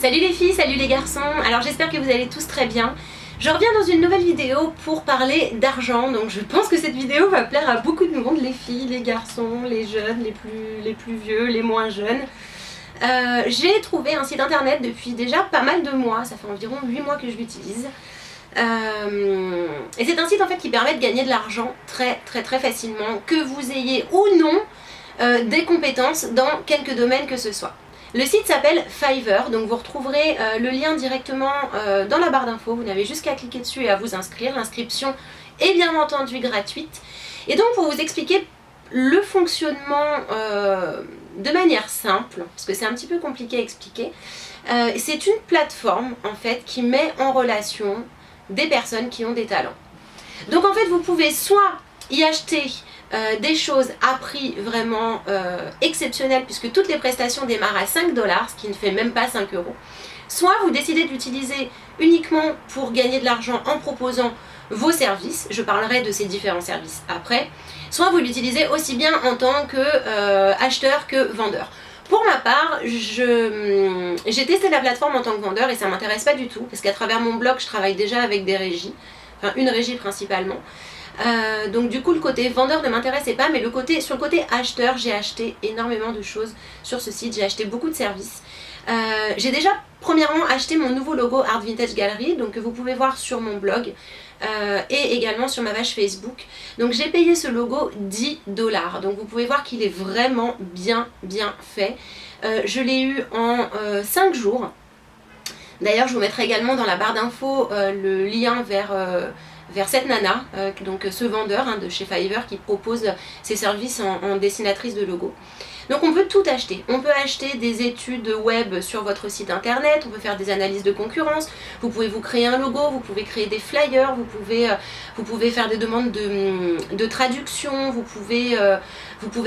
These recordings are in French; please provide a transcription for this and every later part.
Salut les filles, salut les garçons, alors j'espère que vous allez tous très bien. Je reviens dans une nouvelle vidéo pour parler d'argent, donc je pense que cette vidéo va plaire à beaucoup de monde, les filles, les garçons, les jeunes, les plus vieux, les moins jeunes. J'ai trouvé un site internet depuis déjà pas mal de mois, ça fait environ 8 mois que je l'utilise. Et c'est un site en fait qui permet de gagner de l'argent très facilement, que vous ayez ou non des compétences dans quelque domaine que ce soit. Le site s'appelle Fiverr, donc vous retrouverez le lien directement dans la barre d'infos, vous n'avez juste qu'à cliquer dessus et à vous inscrire. L'inscription est bien entendu gratuite. Et donc pour vous expliquer le fonctionnement de manière simple, parce que c'est un petit peu compliqué à expliquer, c'est une plateforme en fait qui met en relation des personnes qui ont des talents. Donc en fait vous pouvez soit y acheter des choses à prix vraiment exceptionnel, puisque toutes les prestations démarrent à 5 $, ce qui ne fait même pas 5 €. Soit vous décidez de l'utiliser uniquement pour gagner de l'argent en proposant vos services, je parlerai de ces différents services après, soit vous l'utilisez aussi bien en tant que acheteur que vendeur. Pour ma part, j'ai testé la plateforme en tant que vendeur et ça m'intéresse pas du tout, parce qu'à travers mon blog, je travaille déjà avec des régies, enfin une régie principalement. Donc du coup le côté vendeur ne m'intéressait pas, mais sur le côté acheteur, j'ai acheté énormément de choses sur ce site, j'ai acheté beaucoup de services. J'ai déjà premièrement acheté mon nouveau logo Art Vintage Gallery, donc que vous pouvez voir sur mon blog et également sur ma page Facebook. Donc j'ai payé ce logo 10 $, donc vous pouvez voir qu'il est vraiment bien fait. Je l'ai eu en 5 jours. D'ailleurs je vous mettrai également dans la barre d'infos le lien vers cette nana, donc ce vendeur de chez Fiverr qui propose ses services en dessinatrice de logo. Donc on peut tout acheter, on peut acheter des études web sur votre site internet, on peut faire des analyses de concurrence, vous pouvez vous créer un logo, vous pouvez créer des flyers, vous pouvez faire des demandes de traduction, vous pouvez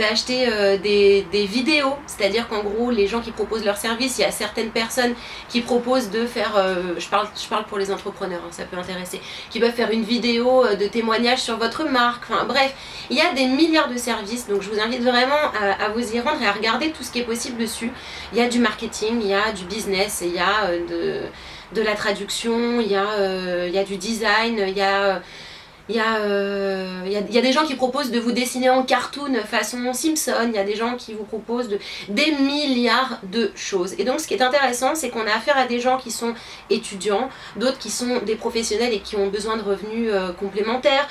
acheter des vidéos, c'est-à-dire qu'en gros les gens qui proposent leurs services, il y a certaines personnes qui proposent de faire, je parle pour les entrepreneurs, ça peut intéresser, qui peuvent faire une vidéo de témoignage sur votre marque, enfin bref, il y a des milliards de services, donc je vous invite vraiment à vous y rendre et à regarder tout ce qui est possible dessus. Il y a du marketing, il y a du business, il y a de la traduction, il y a du design, il y a des gens qui proposent de vous dessiner en cartoon façon Simpson, il y a des gens qui vous proposent des milliards de choses. Et donc ce qui est intéressant, c'est qu'on a affaire à des gens qui sont étudiants, d'autres qui sont des professionnels et qui ont besoin de revenus complémentaires.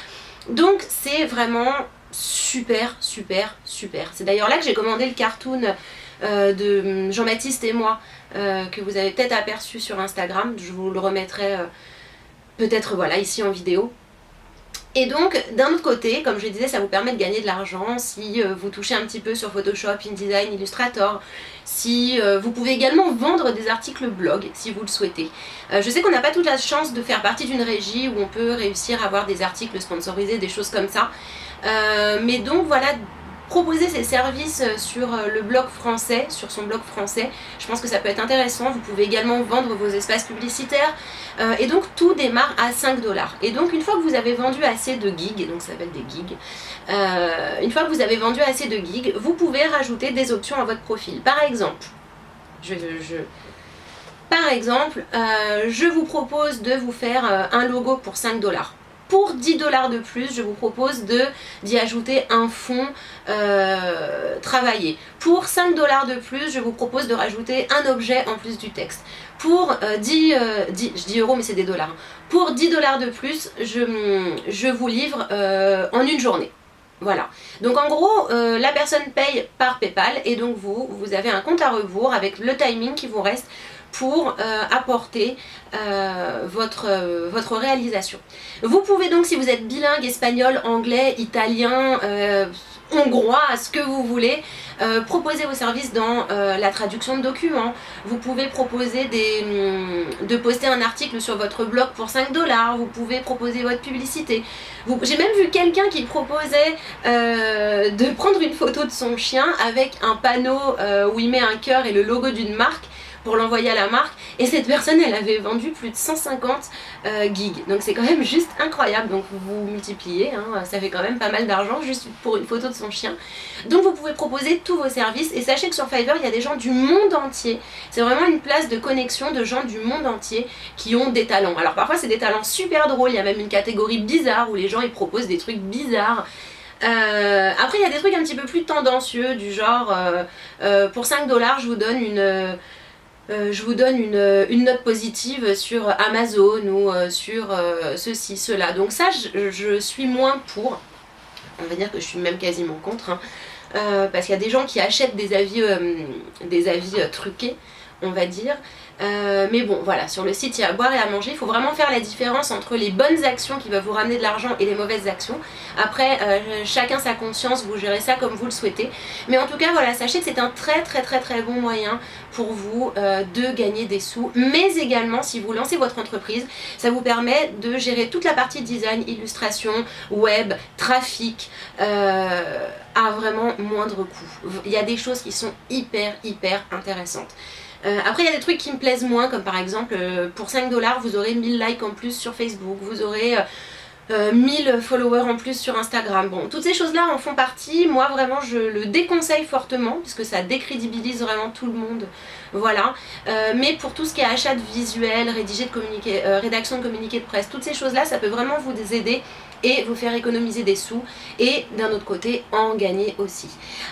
Donc c'est vraiment super. C'est d'ailleurs là que j'ai commandé le cartoon de Jean-Baptiste et moi, que vous avez peut-être aperçu sur Instagram. Je vous le remettrai peut-être voilà ici en vidéo. Et donc d'un autre côté, comme je le disais, ça vous permet de gagner de l'argent si vous touchez un petit peu sur Photoshop, InDesign, Illustrator, si vous pouvez également vendre des articles blog si vous le souhaitez. Je sais qu'on n'a pas toute la chance de faire partie d'une régie où on peut réussir à avoir des articles sponsorisés, des choses comme ça. Mais donc voilà, proposer ces services sur le blog français, sur son blog français, je pense que ça peut être intéressant. Vous pouvez également vendre vos espaces publicitaires et donc tout démarre à 5 $. Et donc une fois que vous avez vendu assez de gigs, donc ça s'appelle des gigs, une fois que vous avez vendu assez de gigs, vous pouvez rajouter des options à votre profil. Par exemple, je vous propose de vous faire un logo pour 5 $. Pour 10 $ de plus, je vous propose d'y ajouter un fond travaillé. Pour 5 $ de plus, je vous propose de rajouter un objet en plus du texte. Pour je dis euros mais c'est des dollars. Pour 10 $ de plus, je vous livre en une journée. Voilà. Donc en gros, la personne paye par PayPal et donc vous avez un compte à rebours avec le timing qui vous reste pour apporter votre réalisation. Vous pouvez donc, si vous êtes bilingue, espagnol, anglais, italien, hongrois, ce que vous voulez, proposer vos services dans la traduction de documents. Vous pouvez proposer de poster un article sur votre blog pour 5 $, vous pouvez proposer votre publicité. J'ai même vu quelqu'un qui proposait de prendre une photo de son chien avec un panneau où il met un cœur et le logo d'une marque pour l'envoyer à la marque, et cette personne elle avait vendu plus de 150 gigs, donc c'est quand même juste incroyable. Donc vous multipliez, hein, ça fait quand même pas mal d'argent juste pour une photo de son chien. Donc vous pouvez proposer tous vos services, et sachez que sur Fiverr il y a des gens du monde entier, c'est vraiment une place de connexion de gens du monde entier qui ont des talents. Alors parfois c'est des talents super drôles, il y a même une catégorie bizarre où les gens ils proposent des trucs bizarres. Après il y a des trucs un petit peu plus tendancieux du genre pour 5 $ je vous donne une note positive sur Amazon ou sur ceci, cela. Donc ça je suis moins pour, on va dire que je suis même quasiment contre, hein, parce qu'il y a des gens qui achètent des avis truqués, on va dire. Mais bon voilà, sur le site il y a à boire et à manger, il faut vraiment faire la différence entre les bonnes actions qui peuvent vous ramener de l'argent et les mauvaises actions. Après chacun sa conscience, vous gérez ça comme vous le souhaitez, mais en tout cas voilà, sachez que c'est un très bon moyen pour vous de gagner des sous, mais également si vous lancez votre entreprise, ça vous permet de gérer toute la partie design, illustration, web, trafic à vraiment moindre coût. Il y a des choses qui sont hyper intéressantes. Après il y a des trucs qui me plaisent moins, comme par exemple pour 5 $ vous aurez 1000 likes en plus sur Facebook, vous aurez 1000 followers en plus sur Instagram. Bon, toutes ces choses là en font partie. Moi vraiment je le déconseille fortement puisque ça décrédibilise vraiment tout le monde, voilà. Mais pour tout ce qui est achat de visuels, rédaction de communiqués de presse, toutes ces choses là, ça peut vraiment vous aider et vous faire économiser des sous, et d'un autre côté en gagner aussi.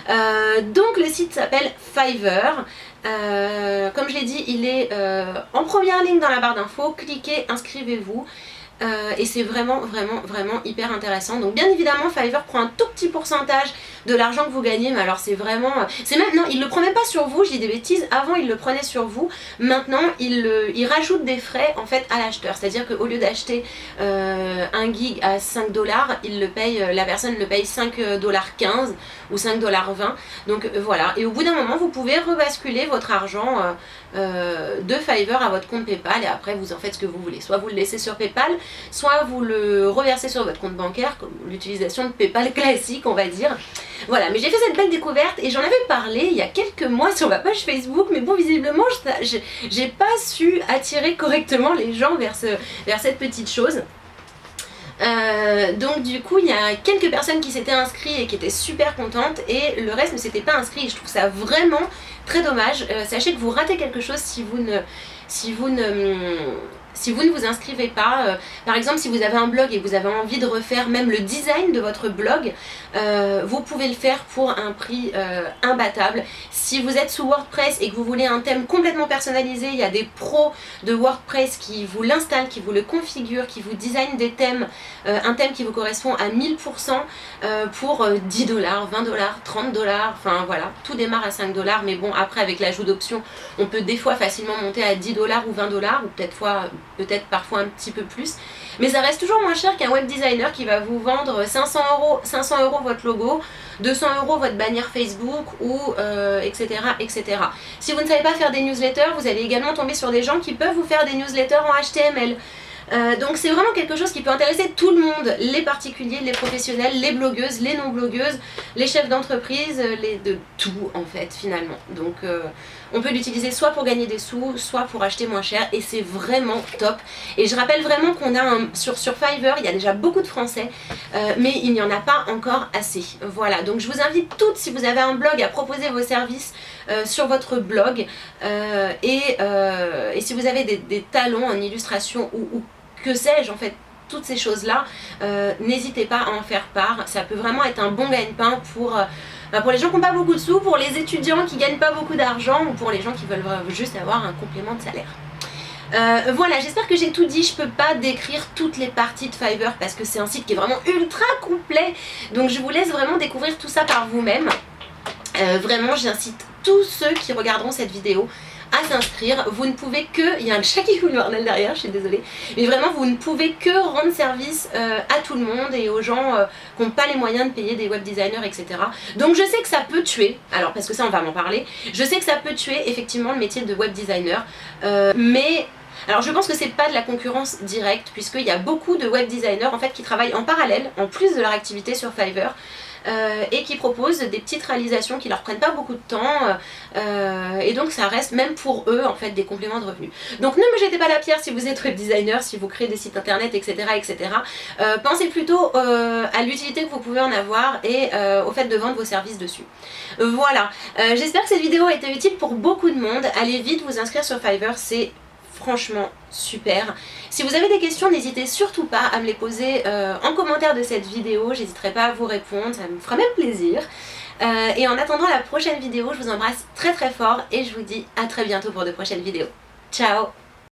Donc le site s'appelle Fiverr. Comme je l'ai dit, il est en première ligne dans la barre d'infos. Cliquez, inscrivez-vous. Et c'est vraiment hyper intéressant. Donc bien évidemment Fiverr prend un tout petit pourcentage de l'argent que vous gagnez, mais alors c'est vraiment... non, il le prend même pas sur vous, je dis des bêtises, avant il le prenait sur vous, maintenant il rajoute des frais en fait à l'acheteur, c'est-à-dire qu'au lieu d'acheter un gig à 5 $, il le paye, la personne le paye 5,15 $ ou 5,20 $, donc voilà, et au bout d'un moment vous pouvez rebasculer votre argent de Fiverr à votre compte Paypal, et après vous en faites ce que vous voulez, soit vous le laissez sur Paypal, soit vous le reversez sur votre compte bancaire, comme l'utilisation de Paypal classique on va dire. Voilà, mais j'ai fait cette belle découverte et j'en avais parlé il y a quelques mois sur ma page Facebook, mais bon visiblement j'ai pas su attirer correctement les gens vers cette petite chose. Donc du coup il y a quelques personnes qui s'étaient inscrites et qui étaient super contentes, et le reste ne s'était pas inscrit, et je trouve ça vraiment très dommage. Sachez que vous ratez quelque chose si vous ne vous inscrivez pas. Par exemple si vous avez un blog et que vous avez envie de refaire même le design de votre blog, vous pouvez le faire pour un prix imbattable. Si vous êtes sous WordPress et que vous voulez un thème complètement personnalisé, il y a des pros de WordPress qui vous l'installent, qui vous le configurent, qui vous designent des thèmes, un thème qui vous correspond à 1000% pour 10 $, 20 $, 30 $, enfin voilà, tout démarre à 5 $, mais bon après avec l'ajout d'options on peut des fois facilement monter à 10 $ ou 20 $, ou peut-être parfois un petit peu plus, mais ça reste toujours moins cher qu'un web designer qui va vous vendre 500 € votre logo, 200 € votre bannière Facebook, ou etc. Si vous ne savez pas faire des newsletters, vous allez également tomber sur des gens qui peuvent vous faire des newsletters en HTML. Donc c'est vraiment quelque chose qui peut intéresser tout le monde, les particuliers, les professionnels, les blogueuses, les non-blogueuses, les chefs d'entreprise, de tout en fait finalement. Donc on peut l'utiliser soit pour gagner des sous, soit pour acheter moins cher, et c'est vraiment top. Et je rappelle vraiment qu'on a sur Fiverr, il y a déjà beaucoup de Français, mais il n'y en a pas encore assez. Voilà, donc je vous invite toutes, si vous avez un blog, à proposer vos services sur votre blog, et si vous avez des talents en illustration ou que sais-je en fait, toutes ces choses là, n'hésitez pas à en faire part. Ça peut vraiment être un bon gagne-pain pour les gens qui n'ont pas beaucoup de sous, pour les étudiants qui gagnent pas beaucoup d'argent, ou pour les gens qui veulent juste avoir un complément de salaire. Voilà, j'espère que j'ai tout dit. Je peux pas décrire toutes les parties de Fiverr parce que c'est un site qui est vraiment ultra complet, donc je vous laisse vraiment découvrir tout ça par vous-même. Vraiment j'incite tous ceux qui regarderont cette vidéo à s'inscrire. Vous ne pouvez que, il y a un chat qui fout le bordel derrière, je suis désolée, mais vraiment vous ne pouvez que rendre service à tout le monde et aux gens qui n'ont pas les moyens de payer des web designers, etc. Donc je sais que ça peut tuer, alors parce que ça on va m'en parler, je sais que ça peut tuer effectivement le métier de web designer, mais alors je pense que c'est pas de la concurrence directe, puisqu'il y a beaucoup de web designers en fait qui travaillent en parallèle, en plus de leur activité sur Fiverr. et qui proposent des petites réalisations qui leur prennent pas beaucoup de temps et donc ça reste même pour eux en fait des compléments de revenus. Donc ne me jetez pas la pierre si vous êtes web designer, si vous créez des sites internet, etc. etc. Pensez plutôt à l'utilité que vous pouvez en avoir et au fait de vendre vos services dessus. Voilà, j'espère que cette vidéo a été utile pour beaucoup de monde. Allez vite vous inscrire sur Fiverr, c'est franchement super. Si vous avez des questions, n'hésitez surtout pas à me les poser en commentaire de cette vidéo, j'hésiterai pas à vous répondre, ça me fera même plaisir. Et en attendant la prochaine vidéo, je vous embrasse très très fort et je vous dis à très bientôt pour de prochaines vidéos. Ciao!